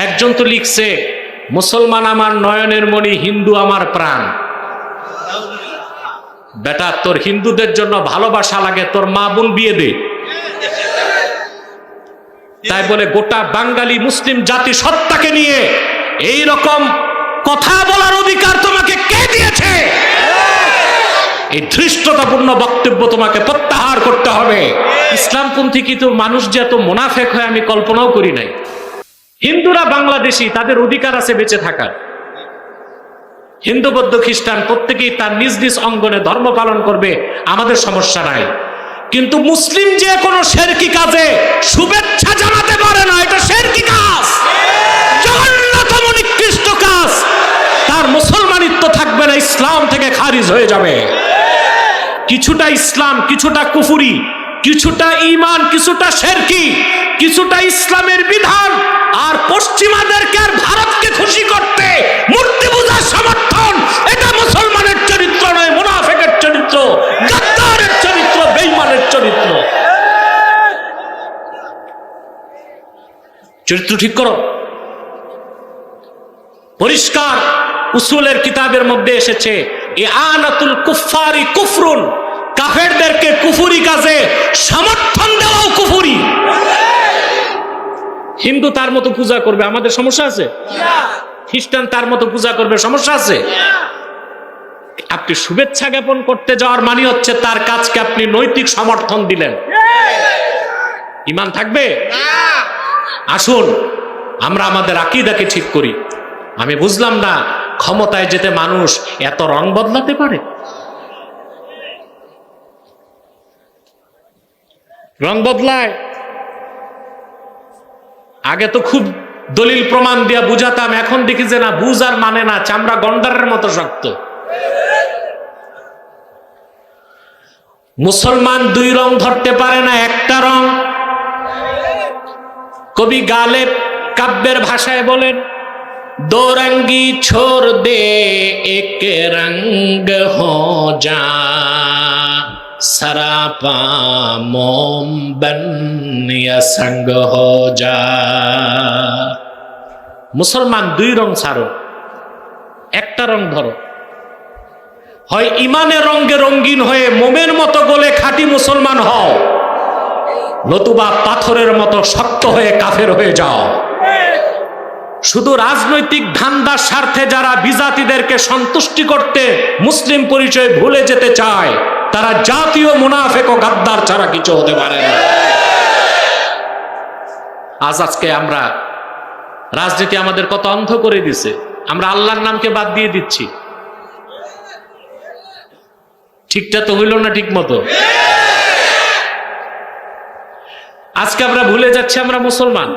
একজন তো লিখছে, মুসলমান আমার নয়নের মণি, হিন্দু আমার প্রাণ। বেটা, তোর হিন্দুদের জন্য ভালোবাসা লাগে, তোর মা বোন বিয়ে দে। তাই বলে গোটা বাঙালি মুসলিম জাতি সত্তাকে নিয়ে এই রকম কথা বলার অধিকার তোমাকে কে দিয়েছে? এই ধৃষ্টতাপূর্ণ বক্তব্য তোমাকে প্রত্যাহার করতে হবে। ইসলামপন্থী কিন্তু মানুষ যে এত মুনাফেক হয় আমি কল্পনাও করি নাই। হিন্দুরা বাংলাদেশী, তাদের অধিকার আছে বেঁচে থাকার। হিন্দু বৌদ্ধ খ্রিস্টান প্রত্যেকেই তার নিজ নিজ অঙ্গনে ধর্ম পালন করবে, আমাদের সমস্যা নাই। কিন্তু মুসলিম যে কোনো শিরকি কাজে শুভেচ্ছা জানাতে পারে না, এটা শিরকি কাজ, জঘন্যতম নিকৃষ্ট কাজ। তার মুসলমানিত্ব থাকবে না, ইসলাম থেকে খারিজ হয়ে যাবে। কিছুটা ইসলাম, কিছুটা কুফরি, কিছুটা ঈমান, কিছুটা শিরকি, কিছুটা ইসলামের বিধান, আর পশ্চিমাদেরকে আর ভারতকে খুশি করতে মূর্তি পূজার সমর্থন, এটা মুসলমানের চরিত্র নয়, মুনাফিকের চরিত্র, গাদ্দারের চরিত্র, বেঈমানের চরিত্র। চরিত্র ঠিক করো। পরিষ্কার উসুলের কিতাবের মধ্যে এসেছে, ইআনাতুল কুফফারি কুফরুন, কাফেরদেরকে কুফরি কাজে সমর্থন দেওয়াও কুফরি। হিন্দু তার মতো পূজা করবে, আমাদের সমস্যা আছে? খ্রিস্টান তার মতো পূজা করবে, সমস্যা আছে? আপনি শুভেচ্ছা জ্ঞাপন করতে যাওয়ার মানে হচ্ছে তার কাজকে আপনি নৈতিক সমর্থন দিলেন। ঈমান থাকবে? আসুন আমরা আমাদের আকীদাকে ঠিক করি। আমি বুঝলাম না ক্ষমতায় যেতে মানুষ এত রং বদলাতে পারে। রং বদলায়। আগে তো খুব দলিল প্রমাণ দিয়া বুঝাতাম, এখন দেখি যে না, বুঝার মানে না, চামড়া গন্ডারের মতো শক্ত। মুসলমান দুই রং ধরতে পারে না, একটা রং। কবি গালেব কাব্যের ভাষায় বলেন, দো রঙ্গি ছোড় দে এক রঙ্গ হো যা, সরাপা মোম বন ইয়া সঙ্গ হো যা। মুসলমান দুই রং ছাড়ো, একটা রং ধরো। হয় ইমানের রঙে রঙিন হয়ে মোমের মতো গলে খাঁটি মুসলমান হও, নতুবা পাথরের মতো শক্ত হয়ে কাফের হয়ে যাও। শুধু রাজনৈতিক ধান্দার স্বার্থে যারা বিজাতিদেরকে সন্তুষ্টি করতে মুসলিম পরিচয় ভুলে যেতে চায়, তারা জাতীয় মুনাফিক ও গাদ্দার ছাড়া কিছু হতে পারে না। আজকে আমরা রাজনীতি আমাদের কত অন্ধ করে দিছে, আমরা আল্লাহর নামকে বাদ দিয়ে দিচ্ছি। ঠিকটা তো হইল না ঠিক মতো। আজকে আমরা ভুলে যাচ্ছি আমরা মুসলমান।